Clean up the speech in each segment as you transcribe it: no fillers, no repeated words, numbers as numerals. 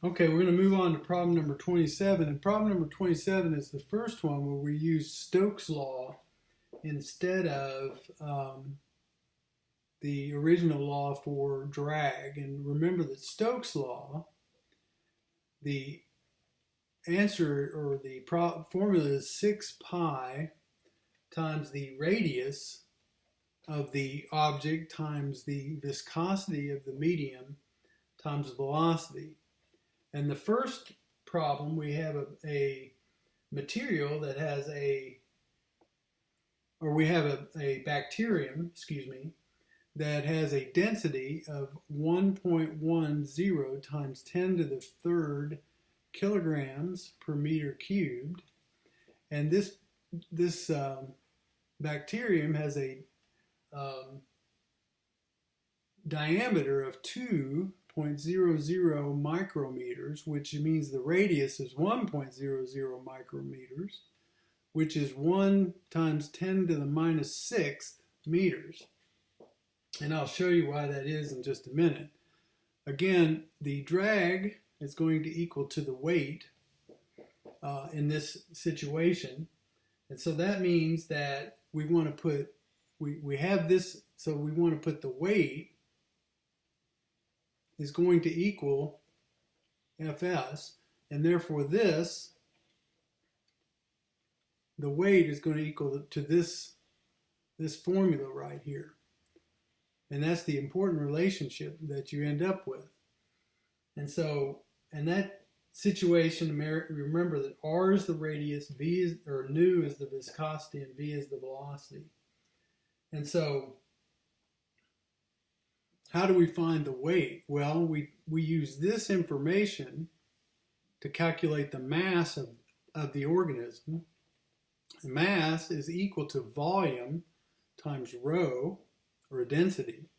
Okay, we're going to move on to problem number 27. And problem number 27 is the first one where we use Stokes' law instead of the original law for drag. And remember that Stokes' law, the answer or the formula is 6 pi times the radius of the object times the viscosity of the medium times velocity. And the first problem, we have a material that has we have a bacterium, that has a density of 1.10 times 10 to the third kilograms per meter cubed. And this bacterium has a diameter of 2.00 micrometers, which means the radius is 1.00 micrometers, which is 1 times 10 to the minus 6th meters. And I'll show you why that is in just a minute. Again, the drag is going to equal to the weight in this situation. And so that means that we want to put, we have this, so we want to put the weight is going to equal Fs, and therefore the weight is going to equal to this formula right here. And that's the important relationship that you end up with. And so, in that situation, remember that R is the radius, nu is the viscosity, and V is the velocity. And so, how do we find the weight? Well, we use this information to calculate the mass of the organism. The mass is equal to volume times rho, or density,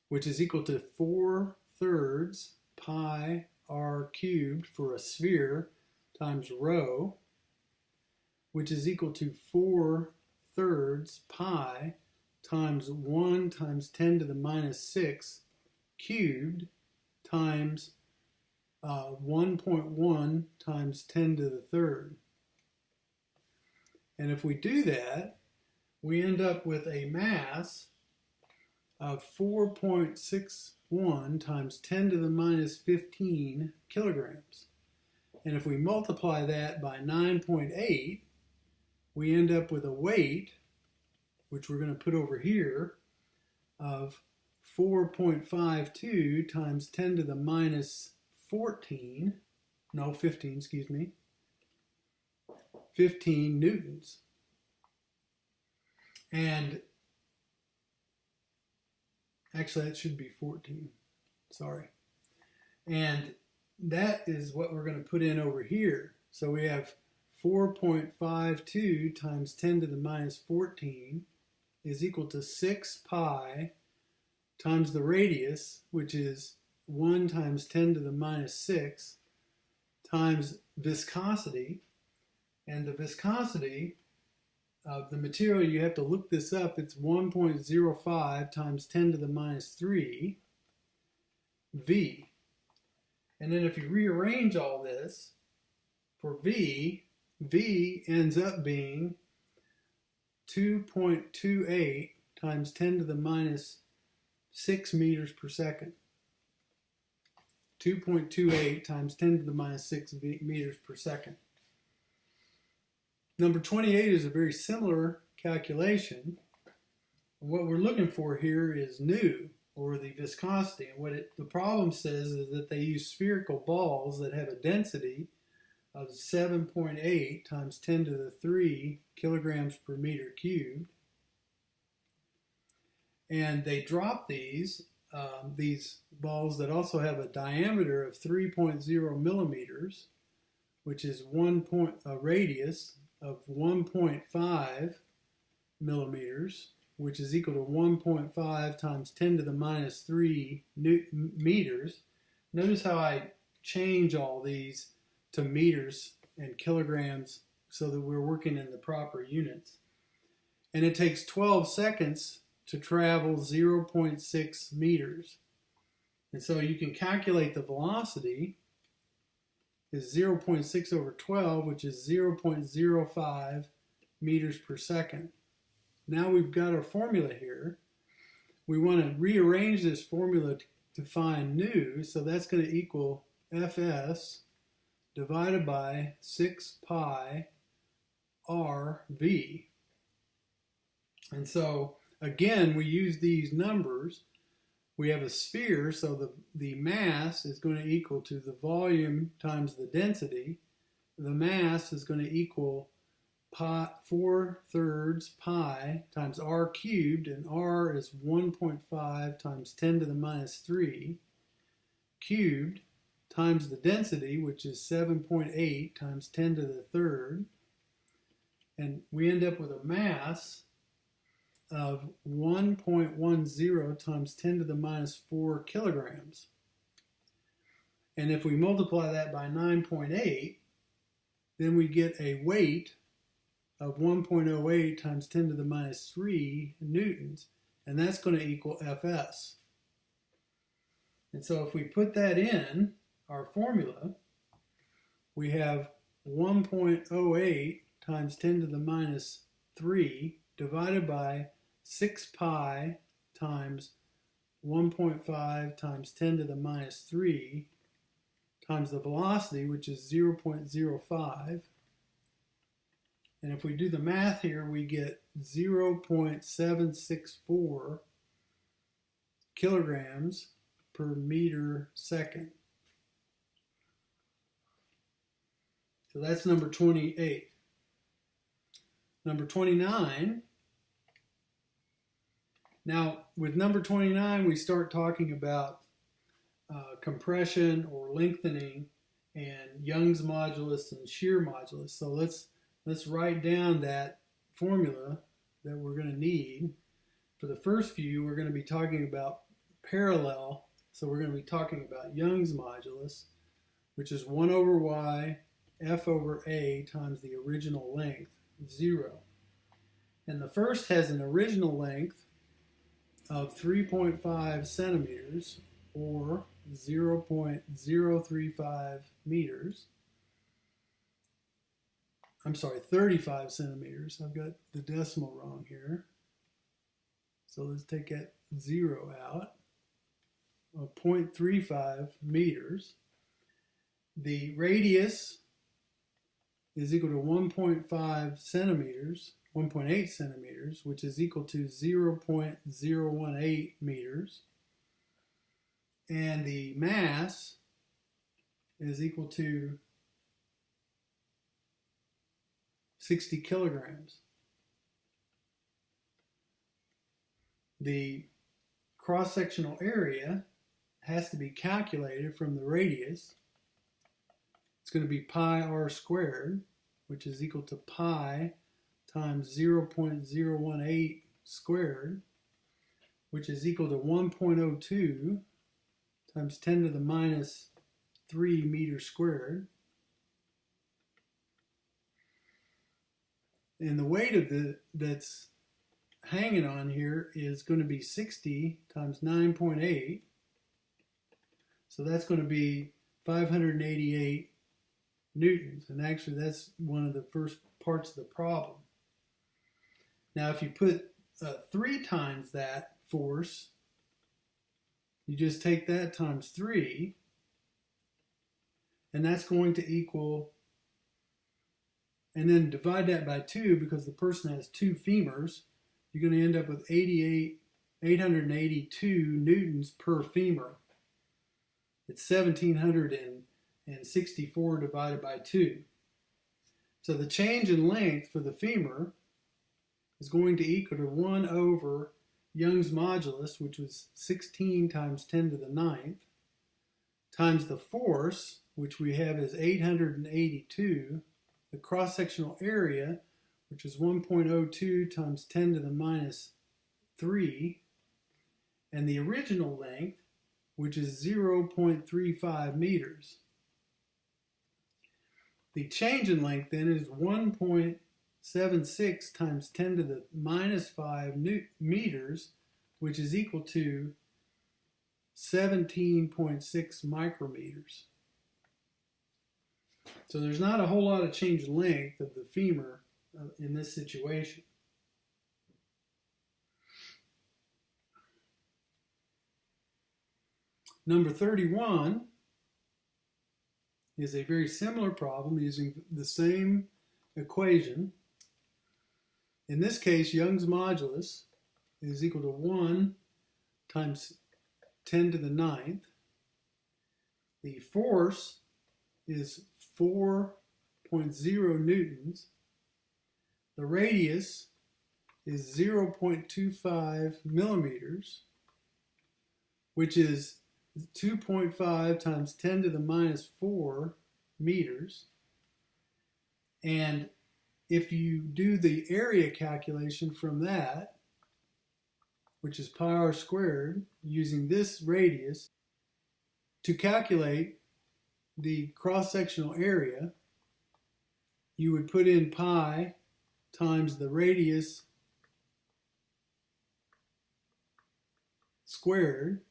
which is equal to 4/3 pi r cubed for a sphere times rho, which is equal to 4/3 pi times 1 times 10 to the minus 6 cubed times 1.1 times 10 to the third. And if we do that, we end up with a mass of 4.61 times 10 to the minus 15 kilograms. And if we multiply that by 9.8, we end up with a weight, which we're going to put over here, of 4.52 times 10 to the minus 15 newtons. And actually, that should be 14. Sorry. And that is what we're going to put in over here. So we have 4.52 times 10 to the minus 14 is equal to 6 pi times the radius, which is 1 times 10 to the minus 6, times viscosity. And the viscosity of the material, you have to look this up, it's 1.05 times 10 to the minus 3 V. And then if you rearrange all this for V ends up being 2.28 times 10 to the minus 6 meters per second. 2.28 times 10 to the minus 6 meters per second. Number 28 is a very similar calculation. What we're looking for here is nu, or the viscosity. And what the problem says is that they use spherical balls that have a density of 7.8 times 10 to the 3 kilograms per meter cubed. And they drop these balls that also have a diameter of 3.0 millimeters, which is a radius of 1.5 millimeters, which is equal to 1.5 times 10 to the minus 3 meters. Notice how I change all these to meters and kilograms so that we're working in the proper units. And it takes 12 seconds to travel 0.6 meters. And so you can calculate the velocity is 0.6 over 12, which is 0.05 meters per second. Now we've got our formula here. We want to rearrange this formula to find nu, so that's going to equal Fs divided by 6 pi RV. And so, again, we use these numbers. We have a sphere, so the mass is going to equal to the volume times the density. The mass is going to equal 4/3 pi times r cubed, and r is 1.5 times 10 to the minus 3 cubed, times the density, which is 7.8 times 10 to the third. And we end up with a mass of 1.10 times 10 to the minus 4 kilograms. And if we multiply that by 9.8, then we get a weight of 1.08 times 10 to the minus 3 newtons, and that's going to equal Fs. And so if we put that in our formula, we have 1.08 times 10 to the minus 3 divided by 6 pi times 1.5 times 10 to the minus 3 times the velocity, which is 0.05. And if we do the math here, we get 0.764 kilograms per meter second. So that's number 28. Number 29. Now, with number 29, we start talking about compression or lengthening and Young's modulus and shear modulus. So let's write down that formula that we're going to need. For the first few, we're going to be talking about parallel. So we're going to be talking about Young's modulus, which is 1 over y f over a times the original length, 0. And the first has an original length of 3.5 centimeters, or 0.035 meters. I'm sorry, 35 centimeters. I've got the decimal wrong here. So let's take that 0 out. 0.35 meters. The radius is equal to 1.5 centimeters, 1.8 centimeters, which is equal to 0.018 meters. And the mass is equal to 60 kilograms. The cross-sectional area has to be calculated from the radius. It's going to be pi r squared, which is equal to pi times 0.018 squared, which is equal to 1.02 times 10 to the minus 3 meters squared. And the weight of that's hanging on here is going to be 60 times 9.8. So that's going to be 588 newtons. And actually that's one of the first parts of the problem. Now if you put 3 times that force, you just take that times 3, and that's going to equal, and then divide that by 2 because the person has 2 femurs. You're going to end up with 882 newtons per femur. It's 1764 divided by 2. So the change in length for the femur is going to equal to 1 over Young's modulus, which was 16 times 10 to the 9th, times the force, which we have as 882, the cross-sectional area, which is 1.02 times 10 to the minus 3, and the original length, which is 0.35 meters. The change in length then is 1.76 times 10 to the minus 5 meters, which is equal to 17.6 micrometers. So there's not a whole lot of change in length of the femur in this situation. Number 31 is a very similar problem using the same equation. In this case, Young's modulus is equal to 1 times 10 to the 9th. The force is 4.0 newtons. The radius is 0.25 millimeters, which is 2.5 times 10 to the minus 4 meters. And if you do the area calculation from that, which is pi r squared, using this radius, to calculate the cross-sectional area, you would put in pi times the radius squared,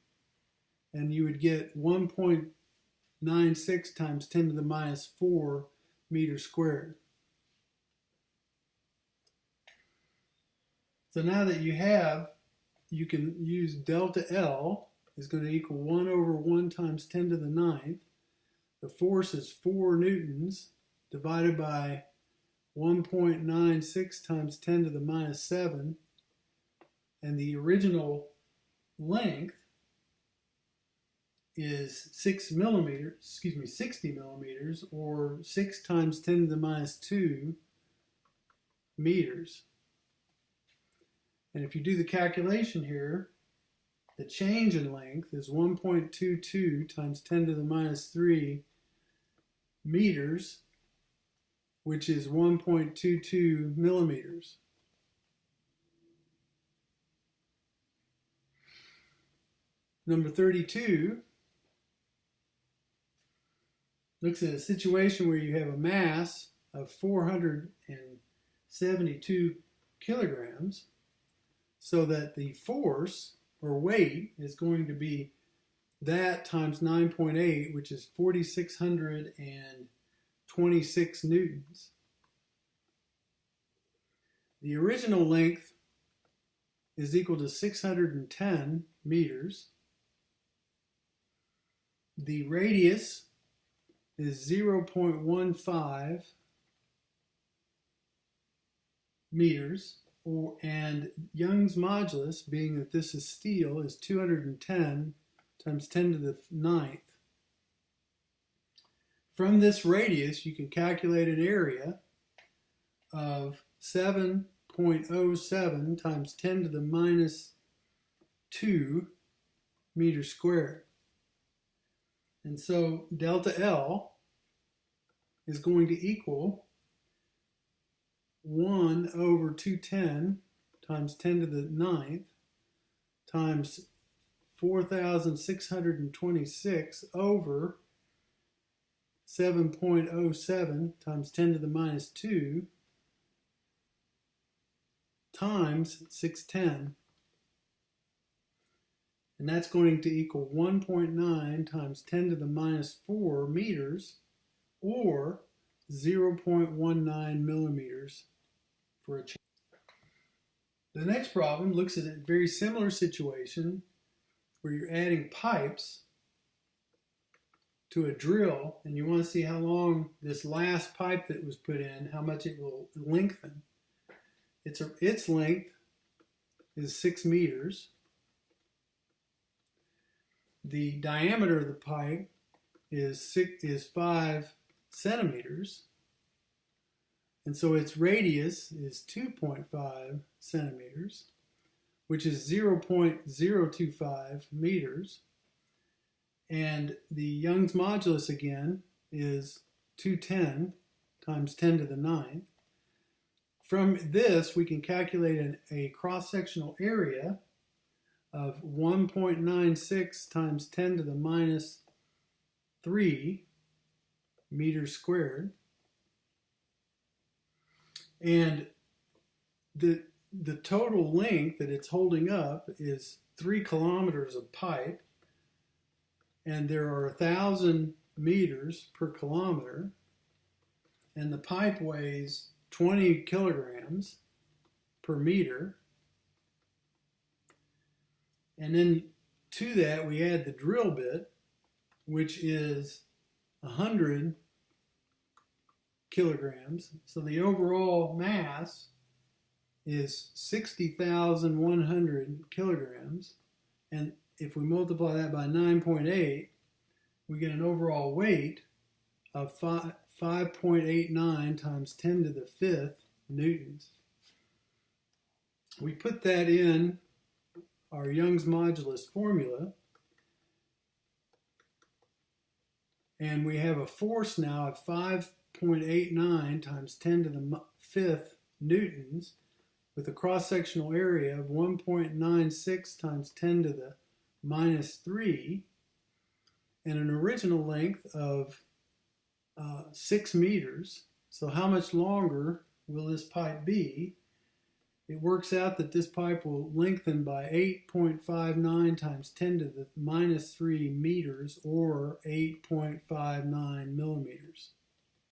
and you would get 1.96 times 10 to the minus 4 meters squared. So now that you can use delta L is going to equal 1 over 1 times 10 to the 9th. The force is 4 newtons divided by 1.96 times 10 to the minus 7. And the original length is 60 millimeters, or 6 times 10 to the minus 2 meters. And if you do the calculation here, the change in length is 1.22 times 10 to the minus 3 meters, which is 1.22 millimeters. Number 32 looks at a situation where you have a mass of 472 kilograms, so that the force or weight is going to be that times 9.8, which is 4,626 newtons. The original length is equal to 610 meters. The radius is 0.15 meters. And Young's modulus, being that this is steel, is 210 times 10 to the 9th. From this radius, you can calculate an area of 7.07 times 10 to the minus 2 meters squared. And so delta L is going to equal 1 over 210 times 10 to the 9th times 4,626 over 7.07 times 10 to the minus 2 times 610. And that's going to equal 1.9 times 10 to the minus 4 meters, or 0.19 millimeters for a change. The next problem looks at a very similar situation where you're adding pipes to a drill, and you want to see how long this last pipe that was put in, how much it will lengthen. Its length is 6 meters. The diameter of the pipe is 5 centimeters, and so its radius is 2.5 centimeters, which is 0.025 meters. And the Young's modulus again is 210 times 10 to the 9th. From this, we can calculate a cross-sectional area of 1.96 times 10 to the minus 3 meters squared. And the total length that it's holding up is 3 kilometers of pipe, and there are 1,000 meters per kilometer. and the pipe weighs 20 kilograms per meter. And then to that we add the drill bit, which is 100 kilograms. So the overall mass is 60,100 kilograms. And if we multiply that by 9.8, we get an overall weight of 5.89 times 10 to the fifth newtons. We put that in our Young's modulus formula, and we have a force now of 5.89 times 10 to the fifth newtons, with a cross-sectional area of 1.96 times 10 to the minus 3, and an original length of 6 meters. So how much longer will this pipe be? It works out that this pipe will lengthen by 8.59 times 10 to the minus 3 meters, or 8.59 millimeters.